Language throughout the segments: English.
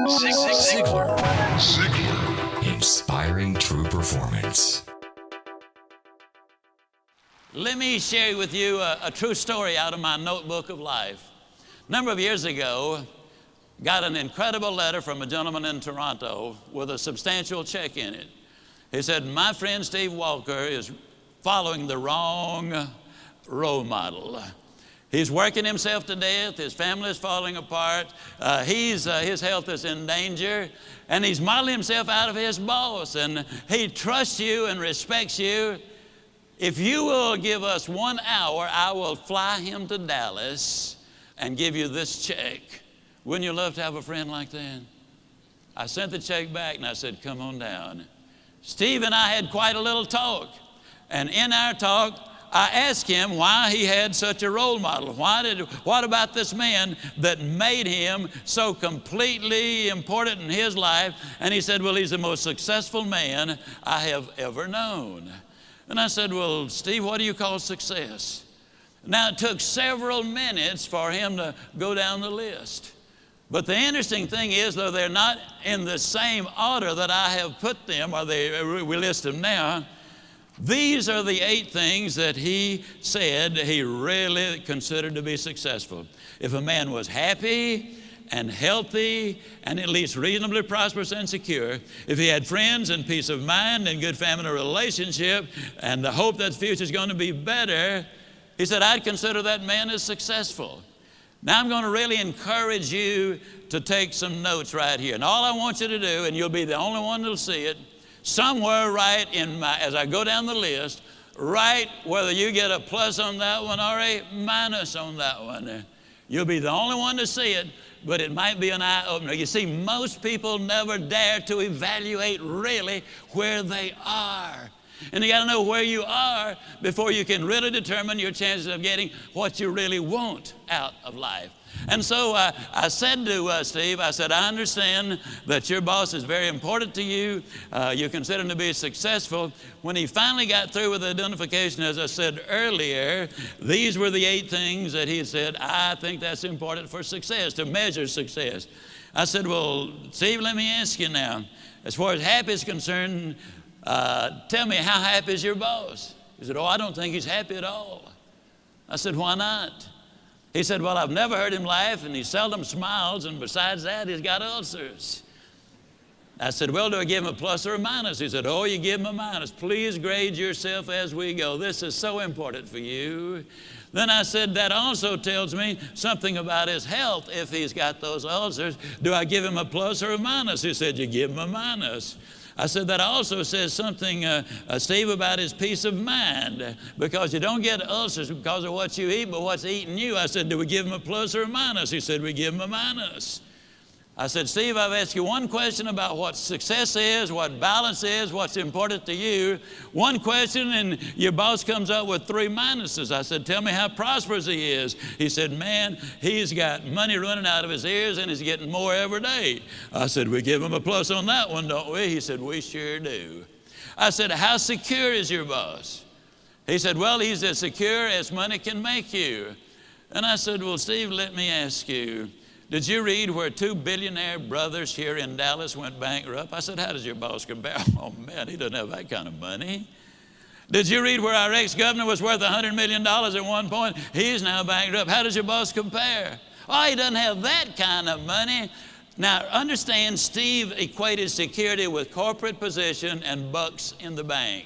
Zig Ziglar. Inspiring true performance. Let me share with you a true story out of my notebook of life. A number of years ago, got an incredible letter from a gentleman in Toronto with a substantial check in it. He said, my friend Steve Walker is following the wrong role model. He's working himself to death. His family is falling apart. His health is in danger. And he's modeling himself out of his boss. And he trusts you and respects you. If you will give us 1 hour, I will fly him to Dallas and give you this check. Wouldn't you love to have a friend like that? I sent the check back and I said, come on down. Steve and I had quite a little talk. And in our talk, I asked him why he had such a role model. What about this man that made him so completely important in his life? And he said, well, he's the most successful man I have ever known. And I said, well, Steve, what do you call success? Now, it took several minutes for him to go down the list. But the interesting thing is, though they're not in the same order that I have put them, or we list them now, these are the 8 things that he said he really considered to be successful. If a man was happy and healthy and at least reasonably prosperous and secure, if he had friends and peace of mind and good family relationship and the hope that the future is going to be better, he said, I'd consider that man as successful. Now I'm going to really encourage you to take some notes right here. And all I want you to do, and you'll be the only one that'll see it, somewhere right as I go down the list, write whether you get a plus on that one or a minus on that one. You'll be the only one to see it, but it might be an eye-opener. You see, most people never dare to evaluate really where they are. And you got to know where you are before you can really determine your chances of getting what you really want out of life. And so I said to Steve, I said, I understand that your boss is very important to you. You consider him to be successful. When he finally got through with the identification, as I said earlier, these were the 8 things that he said, I think that's important for success, to measure success. I said, well, Steve, let me ask you now, as far as happy is concerned, tell me, how happy is your boss? He said, oh, I don't think he's happy at all. I said, why not? He said, well, I've never heard him laugh, and he seldom smiles, and besides that, he's got ulcers. I said, well, do I give him a plus or a minus? He said, oh, you give him a minus. Please grade yourself as we go. This is so important for you. Then I said, that also tells me something about his health if he's got those ulcers. Do I give him a plus or a minus? He said, you give him a minus. I said, that also says something, Steve, about his peace of mind, because you don't get ulcers because of what you eat, but what's eating you. I said, do we give him a plus or a minus? He said, we give him a minus. I said, Steve, I've asked you one question about what success is, what balance is, what's important to you. One question, and your boss comes up with 3 minuses. I said, tell me how prosperous he is. He said, man, he's got money running out of his ears, and he's getting more every day. I said, we give him a plus on that one, don't we? He said, we sure do. I said, how secure is your boss? He said, well, he's as secure as money can make you. And I said, well, Steve, let me ask you, did you read where 2 billionaire brothers here in Dallas went bankrupt? I said, how does your boss compare? Oh, man, he doesn't have that kind of money. Did you read where our ex-governor was worth $100 million at one point? He's now bankrupt. How does your boss compare? Oh, he doesn't have that kind of money. Now, understand, Steve equated security with corporate position and bucks in the bank.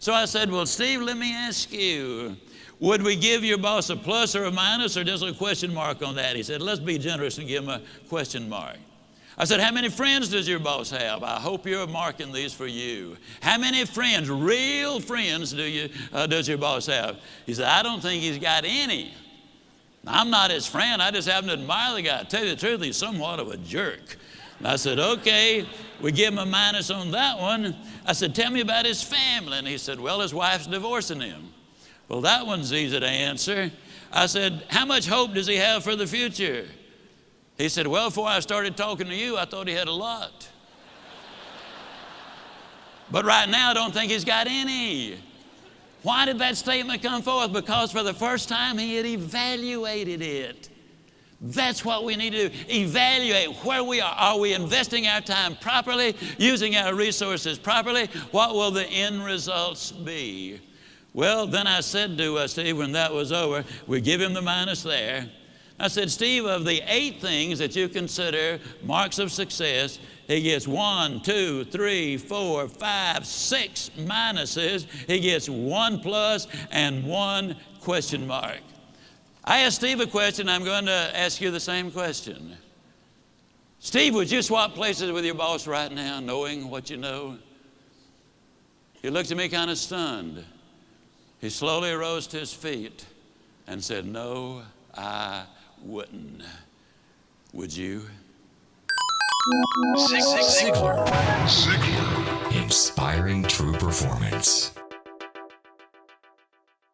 So I said, well, Steve, let me ask you, would we give your boss a plus or a minus or just a question mark on that? He said, let's be generous and give him a question mark. I said, how many friends does your boss have? I hope you're marking these for you. How many friends, real friends, does your boss have? He said, I don't think he's got any. I'm not his friend. I just happen to admire the guy. To tell you the truth, he's somewhat of a jerk. And I said, okay, we give him a minus on that one. I said, tell me about his family. And he said, well, his wife's divorcing him. Well, that one's easy to answer. I said, how much hope does he have for the future? He said, well, before I started talking to you, I thought he had a lot. But right now, I don't think he's got any. Why did that statement come forth? Because for the first time, he had evaluated it. That's what we need to do. Evaluate where we are. Are we investing our time properly, using our resources properly? What will the end results be? Well, then I said to Steve when that was over, we give him the minus there. I said, Steve, of the 8 things that you consider marks of success, he gets 1, 2, 3, 4, 5, 6 minuses. He gets 1 plus and 1 question mark. I asked Steve a question. I'm going to ask you the same question. Steve, would you swap places with your boss right now, knowing what you know? He looked at me kind of stunned. He slowly rose to his feet and said, no, I wouldn't. Would you? Zig Ziglar. Inspiring true performance.